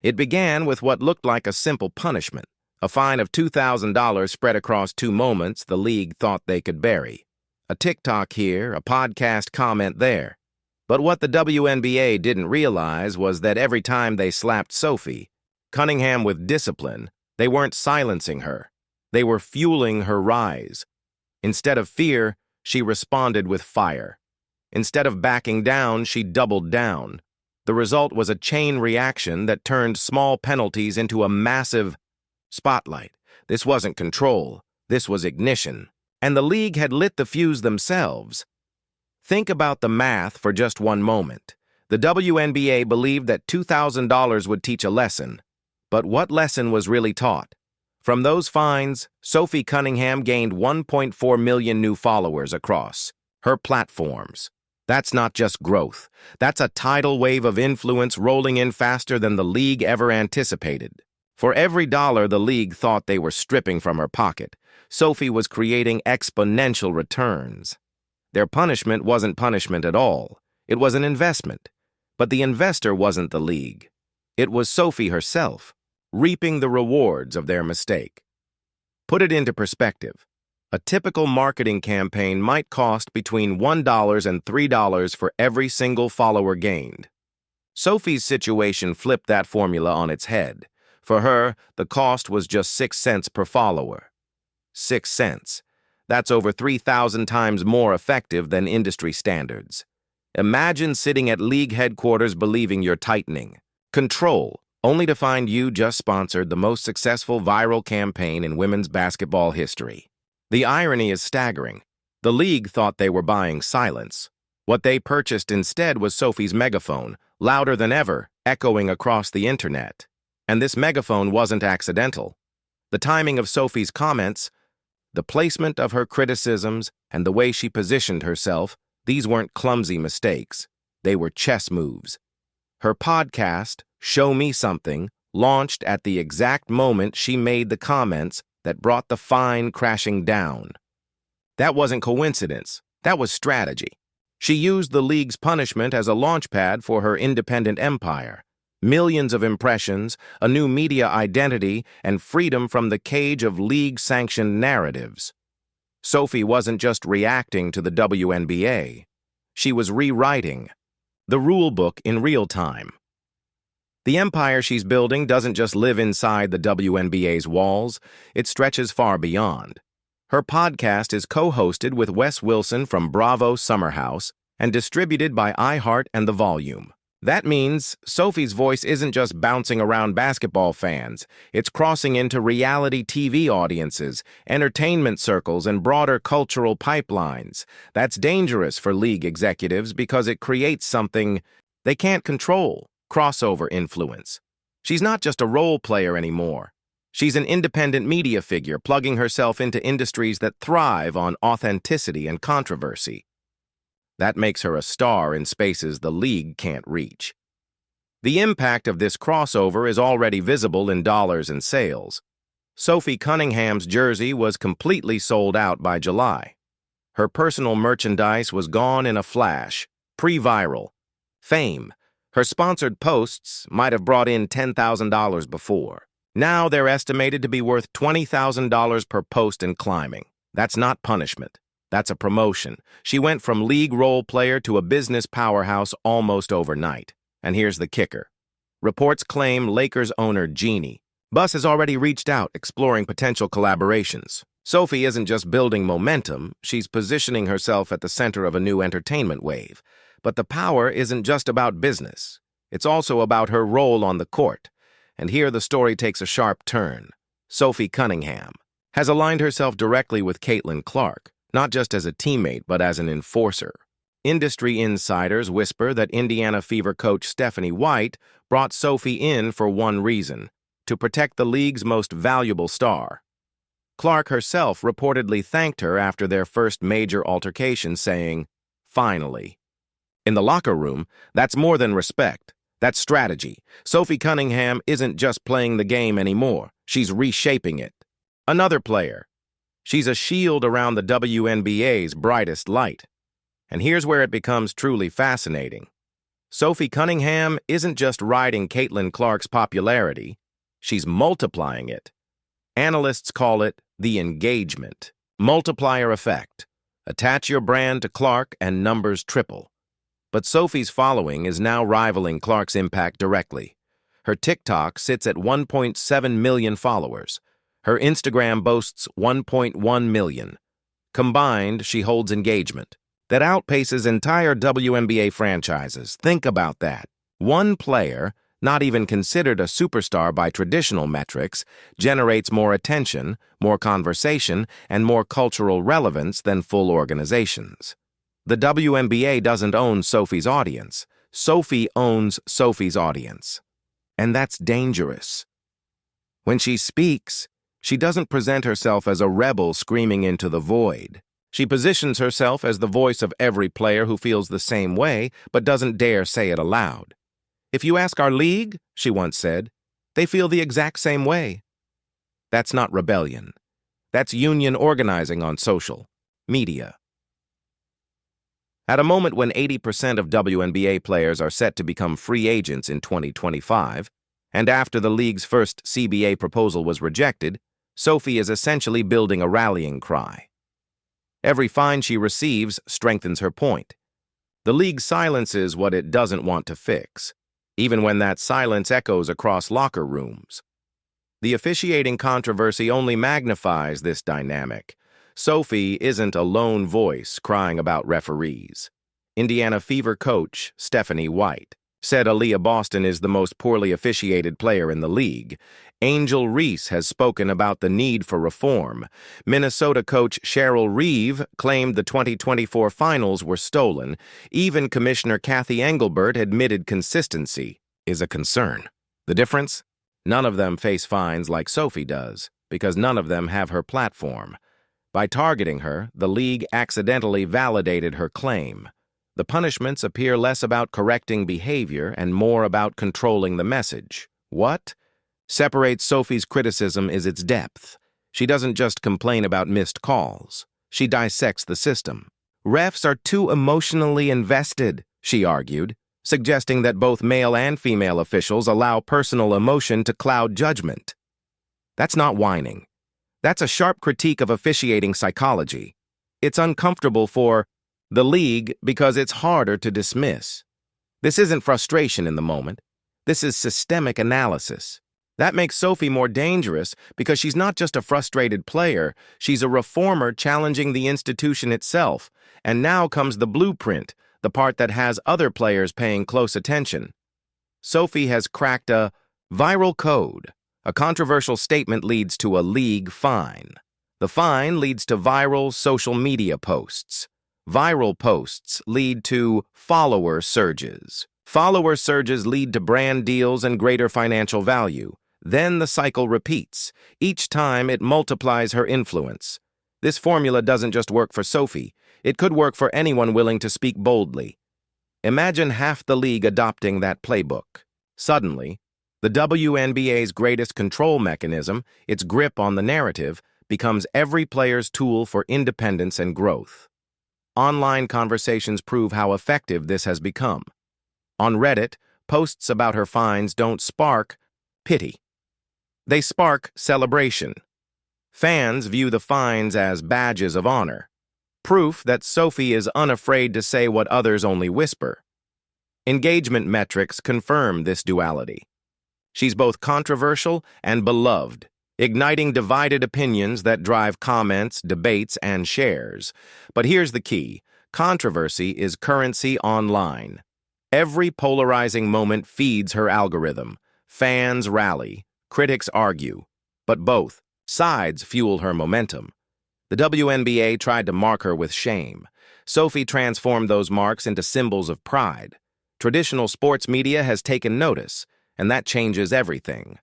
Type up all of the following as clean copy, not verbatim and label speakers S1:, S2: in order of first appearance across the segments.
S1: It began with what looked like a simple punishment, a fine of $2,000 spread across 2 moments the league thought they could bury. A TikTok here, a podcast comment there. But what the WNBA didn't realize was that every time they slapped Sophie Cunningham with discipline, they weren't silencing her. They were fueling her rise. Instead of fear, she responded with fire. Instead of backing down, she doubled down. The result was a chain reaction that turned small penalties into a massive spotlight. This wasn't control. This was ignition. And the league had lit the fuse themselves. Think about the math for just one moment. The WNBA believed that $2,000 would teach a lesson. But what lesson was really taught? From those fines, Sophie Cunningham gained 1.4 million new followers across her platforms. That's not just growth. That's a tidal wave of influence rolling in faster than the league ever anticipated. For every dollar the league thought they were stripping from her pocket, Sophie was creating exponential returns. Their punishment wasn't punishment at all. It was an investment. But the investor wasn't the league. It was Sophie herself, reaping the rewards of their mistake. Put it into perspective. A typical marketing campaign might cost between $1 and $3 for every single follower gained. Sophie's situation flipped that formula on its head. For her, the cost was just 6 cents per follower. 6 cents. That's over 3,000 times more effective than industry standards. Imagine sitting at league headquarters believing you're tightening. Control, only to find you just sponsored the most successful viral campaign in women's basketball history. The irony is staggering. The league thought they were buying silence. What they purchased instead was Sophie's megaphone, louder than ever, echoing across the internet. And this megaphone wasn't accidental. The timing of Sophie's comments, the placement of her criticisms, and the way she positioned herself, these weren't clumsy mistakes. They were chess moves. Her podcast, Show Me Something, launched at the exact moment she made the comments that brought the fine crashing down. That wasn't coincidence. That was strategy. She used the league's punishment as a launchpad for her independent empire. Millions of impressions, a new media identity, and freedom from the cage of league-sanctioned narratives. Sophie wasn't just reacting to the WNBA. She was rewriting the rule book in real time. The empire she's building doesn't just live inside the WNBA's walls, it stretches far beyond. Her podcast is co-hosted with Wes Wilson from Bravo Summerhouse and distributed by iHeart and The Volume. That means Sophie's voice isn't just bouncing around basketball fans, it's crossing into reality TV audiences, entertainment circles, and broader cultural pipelines. That's dangerous for league executives because it creates something they can't control: crossover influence. She's not just a role player anymore. She's an independent media figure plugging herself into industries that thrive on authenticity and controversy. That makes her a star in spaces the league can't reach. The impact of this crossover is already visible in dollars and sales. Sophie Cunningham's jersey was completely sold out by July. Her personal merchandise was gone in a flash, pre-viral. Fame. Her sponsored posts might have brought in $10,000 before. Now they're estimated to be worth $20,000 per post and climbing. That's not punishment. That's a promotion. She went from league role player to a business powerhouse almost overnight. And here's the kicker. Reports claim Lakers owner Jeannie Buss has already reached out, exploring potential collaborations. Sophie isn't just building momentum, she's positioning herself at the center of a new entertainment wave. But the power isn't just about business. It's also about her role on the court. And here the story takes a sharp turn. Sophie Cunningham has aligned herself directly with Caitlin Clark, not just as a teammate, but as an enforcer. Industry insiders whisper that Indiana Fever coach Stephanie White brought Sophie in for one reason: to protect the league's most valuable star. Clark herself reportedly thanked her after their first major altercation, saying, "Finally." In the locker room, that's more than respect. That's strategy. Sophie Cunningham isn't just playing the game anymore. She's reshaping it. Another player. She's a shield around the WNBA's brightest light. And here's where it becomes truly fascinating. Sophie Cunningham isn't just riding Caitlin Clark's popularity, she's multiplying it. Analysts call it the engagement multiplier effect. Attach your brand to Clark and numbers triple. But Sophie's following is now rivaling Clark's impact directly. Her TikTok sits at 1.7 million followers. Her Instagram boasts 1.1 million. Combined, she holds engagement that outpaces entire WNBA franchises. Think about that. One player, not even considered a superstar by traditional metrics, generates more attention, more conversation, and more cultural relevance than full organizations. The WNBA doesn't own Sophie's audience. Sophie owns Sophie's audience. And that's dangerous. When she speaks, she doesn't present herself as a rebel screaming into the void. She positions herself as the voice of every player who feels the same way but doesn't dare say it aloud. If you ask our league, she once said, they feel the exact same way. That's not rebellion. That's union organizing on social media. At a moment when 80% of WNBA players are set to become free agents in 2025, and after the league's first CBA proposal was rejected, Sophie is essentially building a rallying cry. Every fine she receives strengthens her point. The league silences what it doesn't want to fix, even when that silence echoes across locker rooms. The officiating controversy only magnifies this dynamic. Sophie isn't a lone voice crying about referees. Indiana Fever coach Stephanie White said Aaliyah Boston is the most poorly officiated player in the league. Angel Reese has spoken about the need for reform. Minnesota coach Cheryl Reeve claimed the 2024 finals were stolen. Even Commissioner Kathy Engelbert admitted consistency is a concern. The difference? None of them face fines like Sophie does, because none of them have her platform. By targeting her, the league accidentally validated her claim. The punishments appear less about correcting behavior and more about controlling the message. What separates Sophie's criticism is its depth. She doesn't just complain about missed calls. She dissects the system. Refs are too emotionally invested, she argued, suggesting that both male and female officials allow personal emotion to cloud judgment. That's not whining. That's a sharp critique of officiating psychology. It's uncomfortable for the league because it's harder to dismiss. This isn't frustration in the moment. This is systemic analysis. That makes Sophie more dangerous because she's not just a frustrated player, she's a reformer challenging the institution itself. And now comes the blueprint, the part that has other players paying close attention. Sophie has cracked a viral code. A controversial statement leads to a league fine. The fine leads to viral social media posts. Viral posts lead to follower surges. Follower surges lead to brand deals and greater financial value. Then the cycle repeats. Each time it multiplies her influence. This formula doesn't just work for Sophie. It could work for anyone willing to speak boldly. Imagine half the league adopting that playbook. Suddenly, the WNBA's greatest control mechanism, its grip on the narrative, becomes every player's tool for independence and growth. Online conversations prove how effective this has become. On Reddit, posts about her fines don't spark pity. They spark celebration. Fans view the fines as badges of honor, proof that Sophie is unafraid to say what others only whisper. Engagement metrics confirm this duality. She's both controversial and beloved, igniting divided opinions that drive comments, debates, and shares. But here's the key. Controversy is currency online. Every polarizing moment feeds her algorithm. Fans rally, critics argue, but both sides fuel her momentum. The WNBA tried to mark her with shame. Sophie transformed those marks into symbols of pride. Traditional sports media has taken notice, and that changes everything.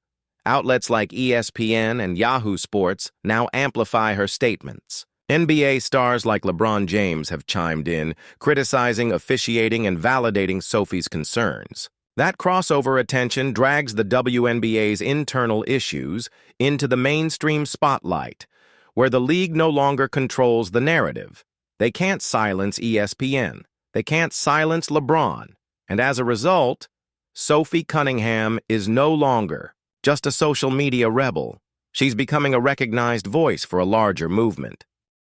S1: Outlets like ESPN and Yahoo Sports now amplify her statements. NBA stars like LeBron James have chimed in, criticizing, officiating, and validating Sophie's concerns. That crossover attention drags the WNBA's internal issues into the mainstream spotlight, where the league no longer controls the narrative. They can't silence ESPN. They can't silence LeBron. And as a result, Sophie Cunningham is no longer just a social media rebel. She's becoming a recognized voice for a larger movement.